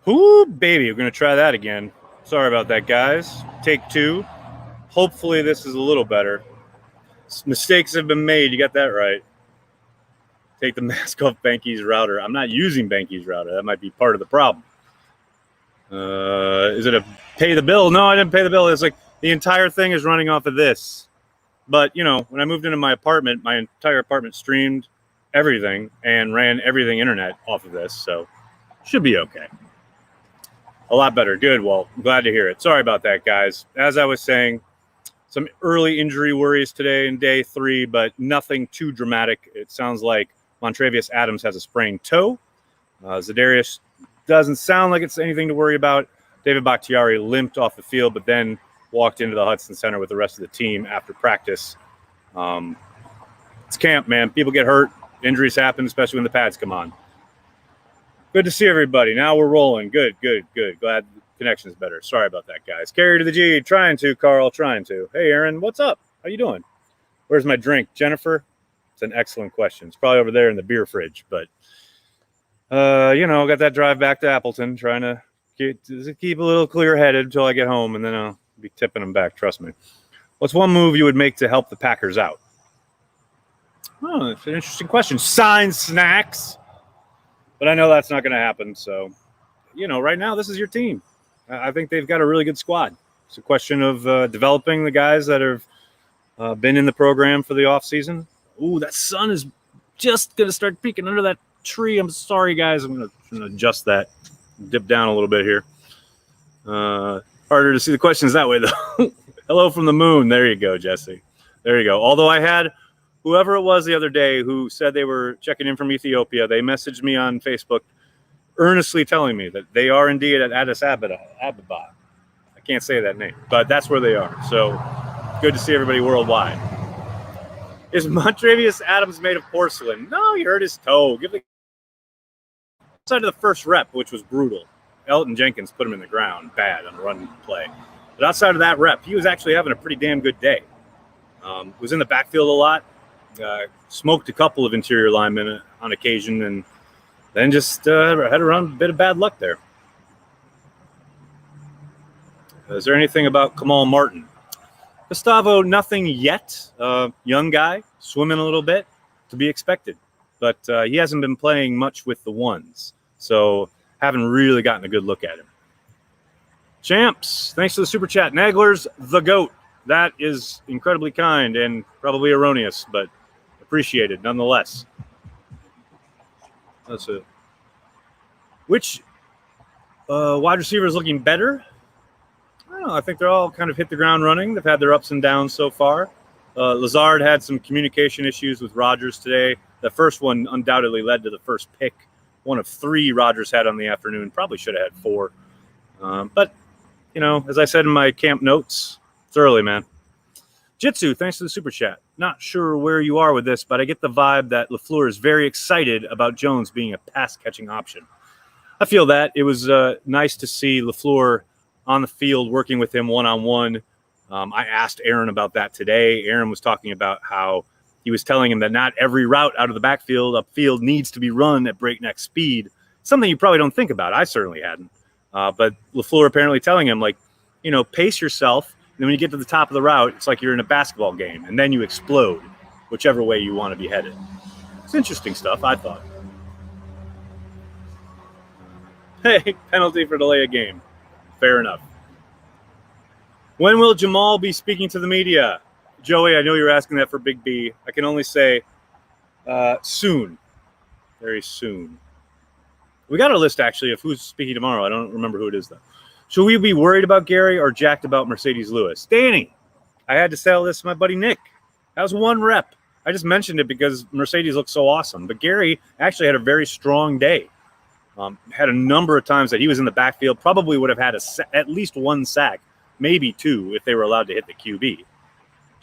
Ooh, baby, we're going to try that again. Sorry about that, guys. Take two. Hopefully this is a little better. Mistakes have been made. You got that right. Take the mask off Banky's router. I'm not using Banky's router. That might be part of the problem. Is it a pay the bill? No, I didn't pay the bill. It's like the entire thing is running off of this. But, you know, when I moved into my apartment, my entire apartment streamed everything and ran everything internet off of this. So should be okay. A lot better. Good. Well, I'm glad to hear it. Sorry about that, guys. As I was saying, some early injury worries today in day 3, but nothing too dramatic. It sounds like Montravius Adams has a sprained toe. Za'Darius doesn't sound like it's anything to worry about. David Bakhtiari limped off the field, but then walked into the Hudson Center with the rest of the team after practice. It's camp, man. People get hurt. Injuries happen, especially when the pads come on. Good to see everybody. Now we're rolling. Good. Glad the connection's better. Sorry about that, guys. Carry to the G. Trying to, Carl. Trying to. Hey, Aaron. What's up? How you doing? Where's my drink? Jennifer? It's an excellent question. It's probably over there in the beer fridge. But, got that drive back to Appleton. Trying to keep a little clear-headed until I get home, and then I'll be tipping them back. Trust me. What's one move you would make to help the Packers out? Oh, that's an interesting question. Sign snacks. But I know that's not going to happen. So, right now, this is your team. I think they've got a really good squad. It's a question of developing the guys that have been in the program for the offseason. Ooh, that sun is just going to start peeking under that tree. I'm sorry, guys. I'm going to adjust that. Dip down a little bit here. Harder to see the questions that way, though. Hello from the moon. There you go, Jesse. There you go. Although I had whoever it was the other day who said they were checking in from Ethiopia, they messaged me on Facebook earnestly telling me that they are indeed at Addis Ababa. I can't say that name, but that's where they are. So good to see everybody worldwide. Is Montravius Adams made of porcelain? No, he hurt his toe. Give the outside of the first rep, which was brutal. Elton Jenkins put him in the ground bad on the run play. But outside of that rep, he was actually having a pretty damn good day. Was in the backfield a lot. Smoked a couple of interior linemen on occasion, and then just had around a bit of bad luck there. Is there anything about Kamal Martin? Gustavo, nothing yet. Young guy, swimming a little bit, to be expected. But he hasn't been playing much with the ones, so haven't really gotten a good look at him. Champs, thanks for the super chat. Nagler's the GOAT. That is incredibly kind and probably erroneous, but appreciated nonetheless. That's it. Which wide receiver is looking better? I don't know. I think they're all kind of hit the ground running. They've had their ups and downs so far. Lazard had some communication issues with Rodgers today. The first one undoubtedly led to the first pick. One of 3 Rodgers had on the afternoon. Probably should have had 4. But, as I said in my camp notes, it's early, man. Jitsu, thanks to the super chat. Not sure where you are with this, but I get the vibe that LaFleur is very excited about Jones being a pass-catching option. I feel that. It was nice to see LaFleur on the field working with him one-on-one. I asked Aaron about that today. Aaron was talking about how he was telling him that not every route out of the backfield, upfield, needs to be run at breakneck speed. Something you probably don't think about. I certainly hadn't. But LaFleur apparently telling him, pace yourself. And then when you get to the top of the route, it's like you're in a basketball game, and then you explode, whichever way you want to be headed. It's interesting stuff, I thought. Hey, penalty for delay a game. Fair enough. When will Jamal be speaking to the media? Joey, I know you're asking that for Big B. I can only say soon. Very soon. We got a list, actually, of who's speaking tomorrow. I don't remember who it is, though. Should we be worried about Gary or jacked about Mercedes Lewis? Danny, I had to sell this to my buddy Nick. That was 1 rep. I just mentioned it because Mercedes looked so awesome. But Gary actually had a very strong day. Had a number of times that he was in the backfield, probably would have had at least 1 sack, maybe 2 if they were allowed to hit the QB.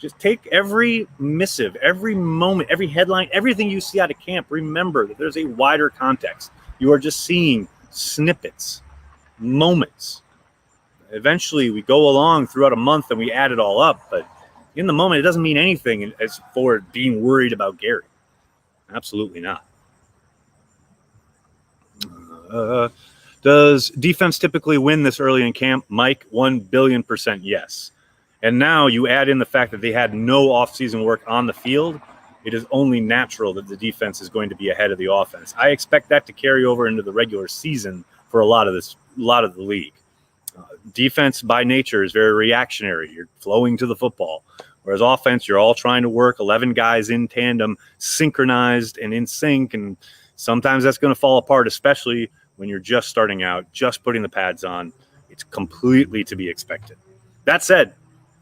Just take every missive, every moment, every headline, everything you see out of camp. Remember that there's a wider context. You are just seeing snippets, moments. Eventually, we go along throughout a month and we add it all up. But in the moment, it doesn't mean anything as for being worried about Gary. Absolutely not. Does defense typically win this early in camp? Mike, 1,000,000,000% yes. And now you add in the fact that they had no offseason work on the field. It is only natural that the defense is going to be ahead of the offense. I expect that to carry over into the regular season for a lot of the league. Defense by nature is very reactionary. You're flowing to the football. Whereas offense, you're all trying to work 11 guys in tandem, synchronized and in sync. And sometimes that's going to fall apart, especially when you're just starting out, just putting the pads on. It's completely to be expected. That said,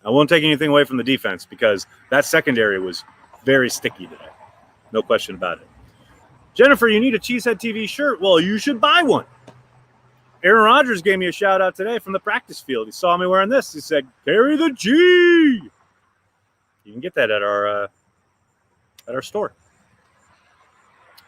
I won't take anything away from the defense because that secondary was very sticky today. No question about it. Jennifer, you need a Cheesehead TV shirt. Well, you should buy one. Aaron Rodgers gave me a shout out today from the practice field. He saw me wearing this. He said, "Carry the G." You can get that at our store.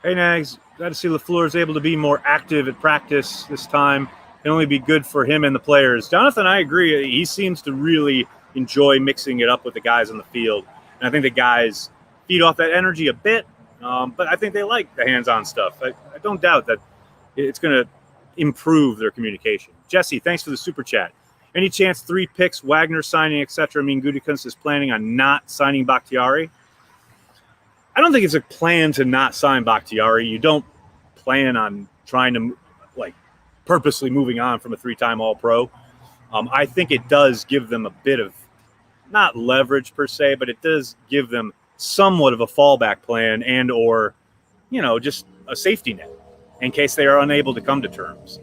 Hey, Nags, glad to see LaFleur is able to be more active at practice this time. Can only be good for him and the players. Jonathan, I agree. He seems to really enjoy mixing it up with the guys on the field. And I think the guys feed off that energy a bit, but I think they like the hands-on stuff. I don't doubt that it's going to improve their communication. Jesse, thanks for the super chat. Any chance 3 picks, Wagner signing, etc. mean Gutekunst is planning on not signing Bakhtiari? I don't think it's a plan to not sign Bakhtiari. You don't plan on trying to purposely moving on from a 3-time All-Pro. I think it does give them a bit of not leverage per se, but it does give them somewhat of a fallback plan and or just a safety net in case they are unable to come to terms.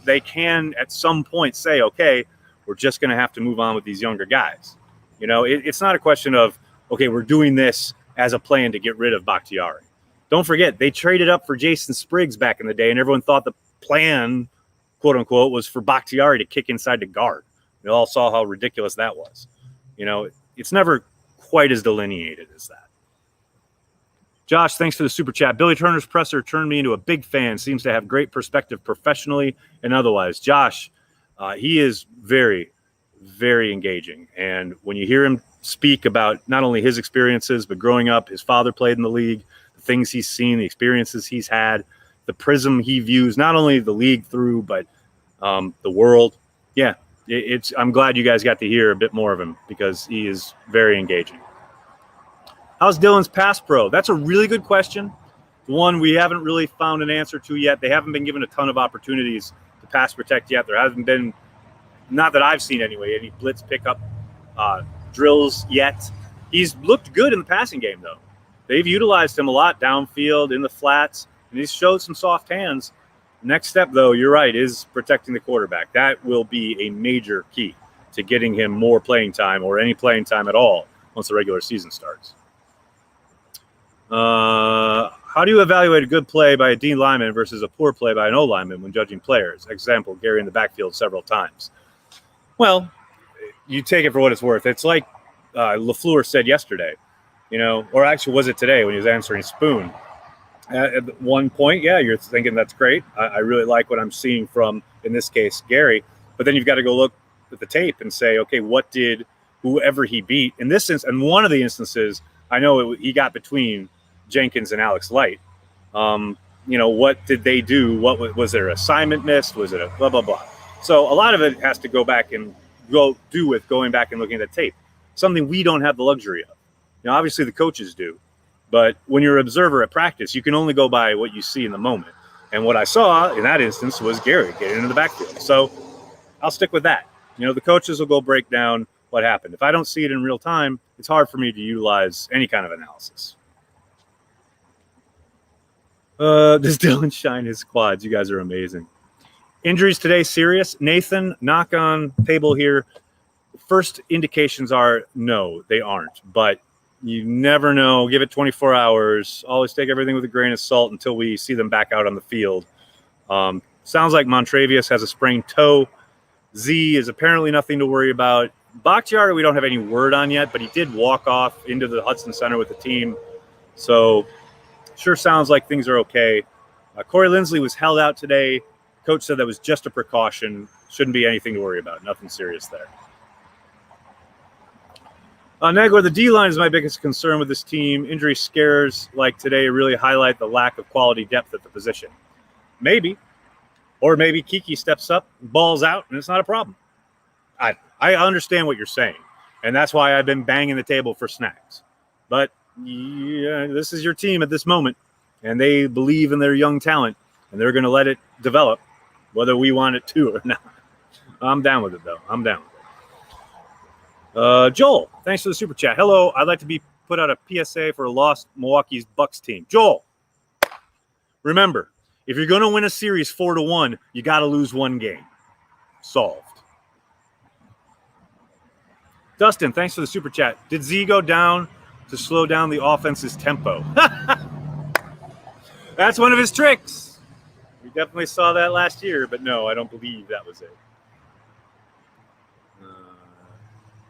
They can at some point say, okay, we're just going to have to move on with these younger guys. It's not a question of, okay, we're doing this as a plan to get rid of Bakhtiari. Don't forget, they traded up for Jason Spriggs back in the day, and everyone thought the plan, quote unquote, was for Bakhtiari to kick inside the guard. We all saw how ridiculous that was. It's never quite as delineated as that. Josh, thanks for the super chat. Billy Turner's presser turned me into a big fan. Seems to have great perspective professionally and otherwise. Josh, he is very, very engaging. And when you hear him speak about not only his experiences, but growing up, his father played in the league, the things he's seen, the experiences he's had, the prism he views, not only the league through, but the world. Yeah, I'm glad you guys got to hear a bit more of him because he is very engaging. How's Dylan's pass pro? That's a really good question. One we haven't really found an answer to yet. They haven't been given a ton of opportunities to pass protect yet. There hasn't been, not that I've seen anyway, any blitz pickup drills yet. He's looked good in the passing game, though. They've utilized him a lot downfield, in the flats, and he's showed some soft hands. Next step, though, you're right, is protecting the quarterback. That will be a major key to getting him more playing time or any playing time at all once the regular season starts. How do you evaluate a good play by a D lineman versus a poor play by an O lineman when judging players? Example, Gary in the backfield several times. Well, you take it for what it's worth. It's like LaFleur said yesterday, or actually was it today when he was answering Spoon? At one point, yeah, you're thinking that's great. I really like what I'm seeing from, in this case, Gary. But then you've got to go look at the tape and say, okay, what did whoever he beat in this instance? And one of the instances, I know he got between Jenkins and Alex Light. What did they do? What was their assignment missed? Was it a blah, blah, blah? So a lot of it has to go back and going back and looking at the tape, something we don't have the luxury of. Obviously the coaches do, but when you're an observer at practice, you can only go by what you see in the moment. And what I saw in that instance was Gary getting into the backfield. So I'll stick with that. The coaches will go break down what happened. If I don't see it in real time, it's hard for me to utilize any kind of analysis. Does Dylan shine his quads? You guys are amazing. Injuries today, serious. Nathan, knock on table here. First indications are no, they aren't. But you never know. Give it 24 hours. Always take everything with a grain of salt until we see them back out on the field. Sounds like Montravius has a sprained toe. Z is apparently nothing to worry about. Bakhtiari, we don't have any word on yet, but he did walk off into the Hudson Center with the team. So sure sounds like things are okay. Corey Lindsley was held out today. Coach said that was just a precaution. Shouldn't be anything to worry about. Nothing serious there. Negler, the D-line is my biggest concern with this team. Injury scares like today really highlight the lack of quality depth at the position. Maybe. Or maybe Kiki steps up, balls out, and it's not a problem. I understand what you're saying, and that's why I've been banging the table for snacks. But yeah, this is your team at this moment, and they believe in their young talent, and they're going to let it develop, whether we want it to or not. I'm down with it, though. I'm down with it. Joel, thanks for the super chat. Hello, I'd like to be put out a PSA for a lost Milwaukee's Bucks team. Joel, remember, if you're going to win a series 4-1, you got to lose one game. Solved. Dustin, thanks for the super chat. Did Z go down to slow down the offense's tempo? That's one of his tricks. We definitely saw that last year, but no, I don't believe that was it.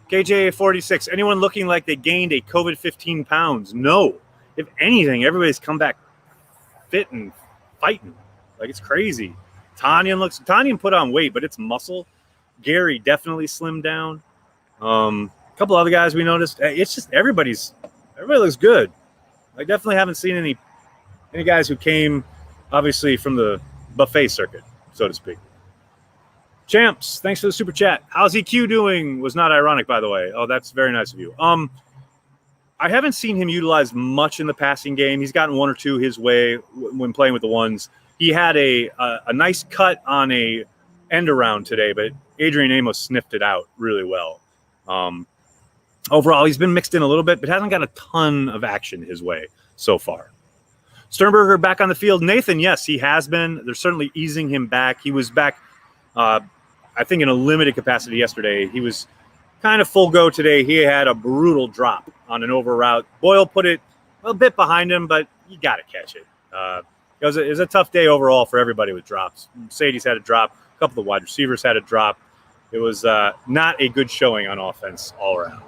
KJ46, anyone looking like they gained a COVID 15 pounds? No. If anything, everybody's come back fit and fighting. Like, it's crazy. Tanyan put on weight, but it's muscle. Gary definitely slimmed down. A couple other guys we noticed. It's just everybody looks good. I definitely haven't seen any guys who came obviously from the buffet circuit, so to speak. Champs, thanks for the super chat. How's EQ doing? Was not ironic, by the way. Oh, that's very nice of you. I haven't seen him utilized much in the passing game. He's gotten one or two his way when playing with the ones. He had a nice cut on a end around today, but Adrian Amos sniffed it out really well. Overall, he's been mixed in a little bit, but hasn't got a ton of action his way so far. Sternberger back on the field. Nathan, yes, he has been. They're certainly easing him back. He was back, I think, in a limited capacity yesterday. He was kind of full go today. He had a brutal drop on an over route. Boyle put it a bit behind him, but you got to catch it. It was a tough day overall for everybody with drops. Sadie's had a drop. A couple of the wide receivers had a drop. It was not a good showing on offense all around.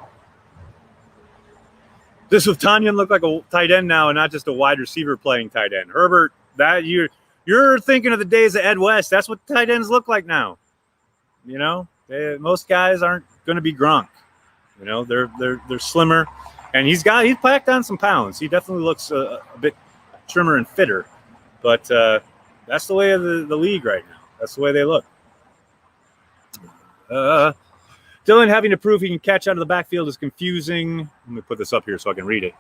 This with Tanyan look like a tight end now and not just a wide receiver playing tight end. Herbert, that you're thinking of the days of Ed West. That's what tight ends look like now. You know, most guys aren't going to be Gronk. You know, they're slimmer, and he's packed on some pounds. He definitely looks a bit trimmer and fitter, but that's the way of the league right now. That's the way they look. Dylan having to prove he can catch out of the backfield is confusing. Let me put this up here so I can read it.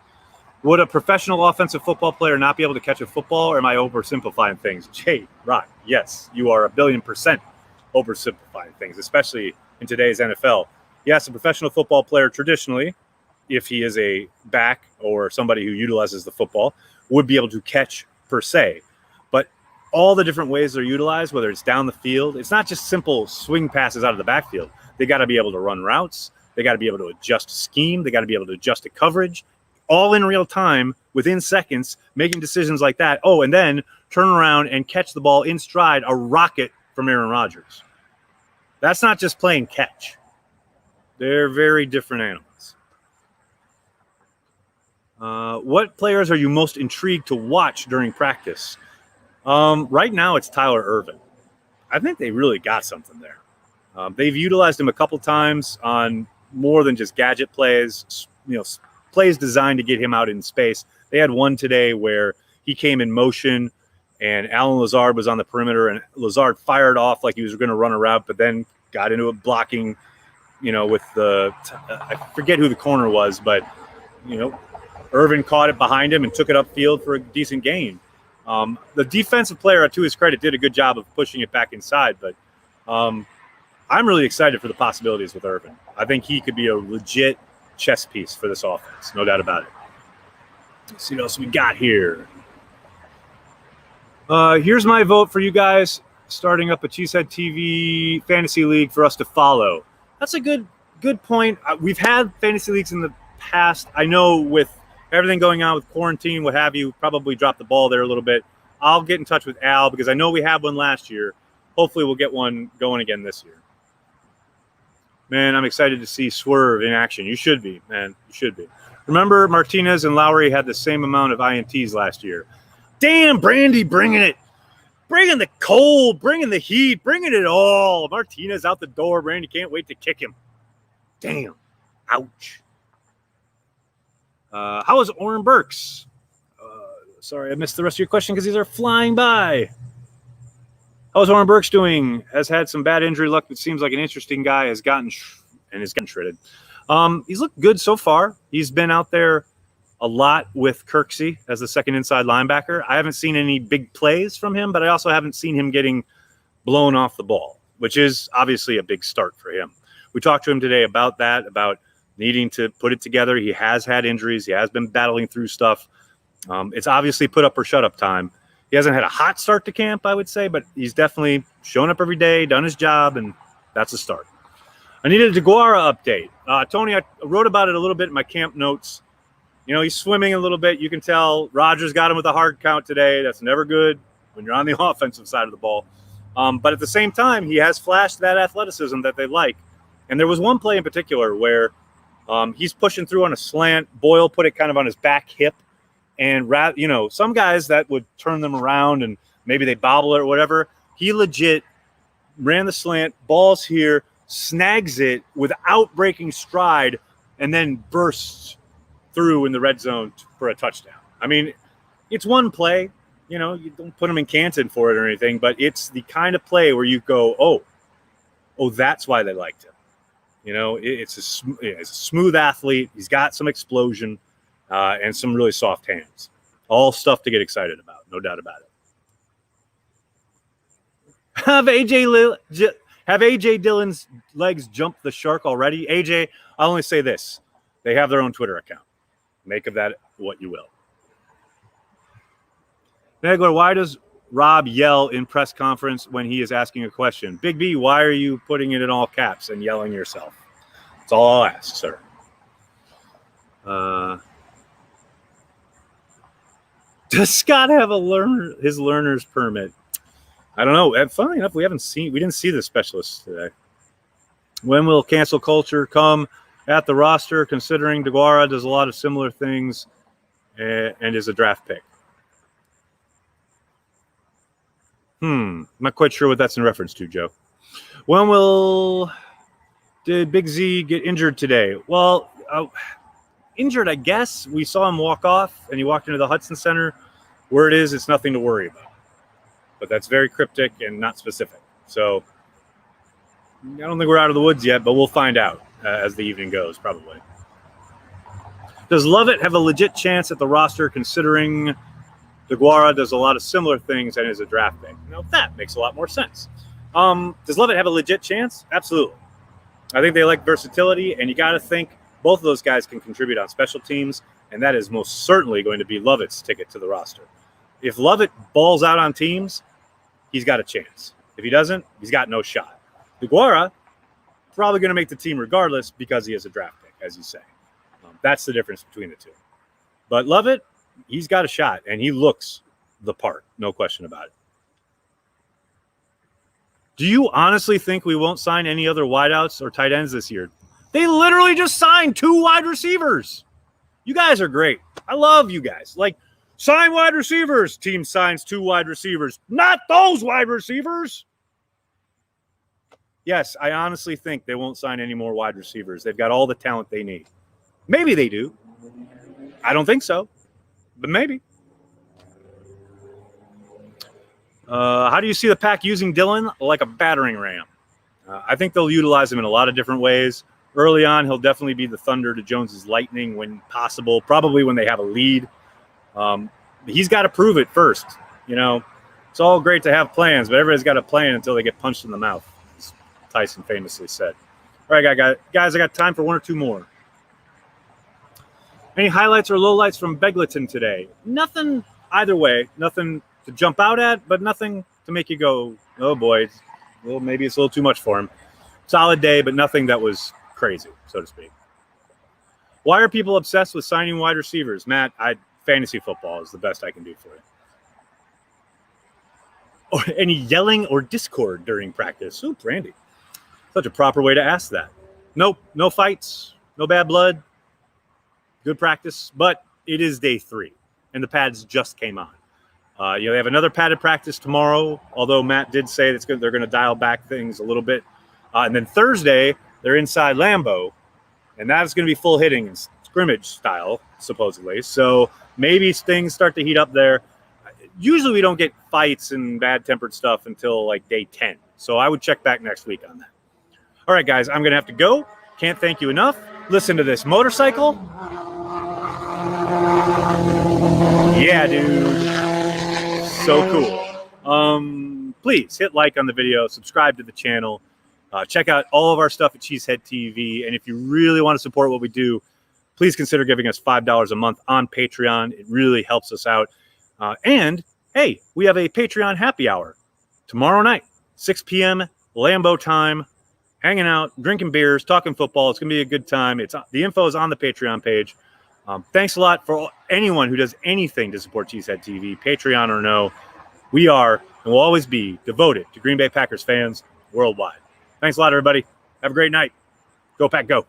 Would a professional offensive football player not be able to catch a football, or am I oversimplifying things? Jay, Rock, yes, you are 1,000,000,000% oversimplifying things, especially in today's NFL. Yes, a professional football player traditionally, if he is a back or somebody who utilizes the football, would be able to catch per se. But all the different ways they're utilized, whether it's down the field, it's not just simple swing passes out of the backfield. They got to be able to run routes. They got to be able to adjust scheme. They got to be able to adjust to coverage, all in real time, within seconds, making decisions like that. Oh, and then turn around and catch the ball in stride, a rocket from Aaron Rodgers. That's not just playing catch. They're very different animals. What players are you most intrigued to watch during practice? Right now, it's Tyler Ervin. I think they really got something there. They've utilized him a couple times on more than just gadget plays, plays designed to get him out in space. They had one today where he came in motion and Alan Lazard was on the perimeter, and Lazard fired off like he was going to run a route, but then got into a blocking, with I forget who the corner was, but, Irvin caught it behind him and took it upfield for a decent gain. The defensive player, to his credit, did a good job of pushing it back inside, but I'm really excited for the possibilities with Irvin. I think he could be a legit chess piece for this offense, no doubt about it. Let's see what else we got here. Here's my vote for you guys starting up a Cheesehead TV fantasy league for us to follow. That's a good point. We've had fantasy leagues in the past. I know with everything going on with quarantine, what have you, probably dropped the ball there a little bit. I'll get in touch with Al because I know we had one last year. Hopefully we'll get one going again this year. Man, I'm excited to see Swerve in action. You should be, man. You should be. Remember, Martinez and Lowry had the same amount of INTs last year. Damn, Brandy bringing it. Bringing the cold, bringing the heat, bringing it all. Martinez out the door. Brandy can't wait to kick him. Damn. Ouch. How is Oren Burks? Sorry, I missed the rest of your question because these are flying by. How's Warren Burks doing? Has had some bad injury luck, but seems like an interesting guy. Has gotten shredded. He's looked good so far. He's been out there a lot with Kirksey as the second inside linebacker. I haven't seen any big plays from him, but I also haven't seen him getting blown off the ball, which is obviously a big start for him. We talked to him today about that, about needing to put it together. He has had injuries. He has been battling through stuff. It's obviously put up or shut up time. He hasn't had a hot start to camp, I would say, but he's definitely shown up every day, done his job, and that's a start. I needed a DeGuara update. Tony, I wrote about it a little bit in my camp notes. You know, he's swimming a little bit. You can tell Rodgers got him with a hard count today. That's never good when you're on the offensive side of the ball. But at the same time, he has flashed that athleticism that they like. And there was one play in particular where he's pushing through on a slant. Boyle put it kind of on his back hip. And, some guys that would turn them around and maybe they bobble it or whatever. He legit ran the slant, ball's here, snags it without breaking stride, and then bursts through in the red zone for a touchdown. I mean, it's one play. You know, you don't put him in Canton for it or anything, but it's the kind of play where you go, oh, that's why they liked him. You know, it's a smooth athlete. He's got some explosion. And some really soft hands. All stuff to get excited about, no doubt about it. Have AJ Dillon's legs jumped the shark already? AJ, I'll only say this. They have their own Twitter account. Make of that what you will. Nagler, why does Rob yell in press conference when he is asking a question? Big B, why are you putting it in all caps and yelling yourself? That's all I'll ask, sir. Does Scott have his learner's permit? I don't know. Funny enough, we didn't see the specialist today. When will cancel culture come at the roster, considering DeGuara does a lot of similar things and is a draft pick? Not quite sure what that's in reference to, Joe. Did Big Z get injured today? Well, injured, I guess. We saw him walk off, and he walked into the Hudson Center. Where it is, it's nothing to worry about. But that's very cryptic and not specific. So I don't think we're out of the woods yet, but we'll find out as the evening goes, probably. Does Lovett have a legit chance at the roster, considering DeGuara does a lot of similar things and is a draft pick? Now, that makes a lot more sense. Does Lovett have a legit chance? Absolutely. I think they like versatility, and you got to think both of those guys can contribute on special teams, and that is most certainly going to be Lovett's ticket to the roster. If Lovett balls out on teams, he's got a chance. If he doesn't, he's got no shot. DeGuara, probably going to make the team regardless because he is a draft pick, as you say. That's the difference between the two. But Lovett, he's got a shot, and he looks the part, no question about it. Do you honestly think we won't sign any other wideouts or tight ends this year? They literally just signed 2 wide receivers. You guys are great. I love you guys. Like, sign wide receivers. Team signs 2 wide receivers. Not those wide receivers. Yes, I honestly think they won't sign any more wide receivers. They've got all the talent they need. Maybe they do. I don't think so, but maybe. How do you see the Pack using Dillon? Like a battering ram. I think they'll utilize him in a lot of different ways. Early on, he'll definitely be the thunder to Jones's lightning when possible, probably when they have a lead. He's got to prove it first. You know, it's all great to have plans, but everybody's got a plan until they get punched in the mouth, as Tyson famously said. All right, guys, I got time for 1 or 2 more. Any highlights or lowlights from Begleton today? Nothing either way. Nothing to jump out at, but nothing to make you go, oh boy, well, maybe it's a little too much for him. Solid day, but nothing that was crazy, so to speak. Why are people obsessed with signing wide receivers? Matt, fantasy football is the best I can do for you. Or any yelling or discord during practice? Ooh, Randy. Such a proper way to ask that. Nope, no fights, no bad blood. Good practice, but it is day 3, and the pads just came on. They have another padded practice tomorrow, although Matt did say they're going to dial back things a little bit. And then Thursday, they're inside Lambeau, and that's going to be full hitting and scrimmage style, supposedly. So maybe things start to heat up there. usually we don't get fights and bad-tempered stuff until like day 10. So I would check back next week on that. All right, guys, I'm going to have to go. Can't thank you enough. Listen to this motorcycle. Yeah, dude. So cool. Please hit like on the video, subscribe to the channel, check out all of our stuff at Cheesehead TV. And if you really want to support what we do, please consider giving us $5 a month on Patreon. It really helps us out. And hey, we have a Patreon happy hour tomorrow night, 6 p.m. Lambeau time, hanging out, drinking beers, talking football. It's going to be a good time. The info is on the Patreon page. Thanks a lot for anyone who does anything to support Cheesehead TV, Patreon or no. We are and will always be devoted to Green Bay Packers fans worldwide. Thanks a lot, everybody. Have a great night. Go Pack, go.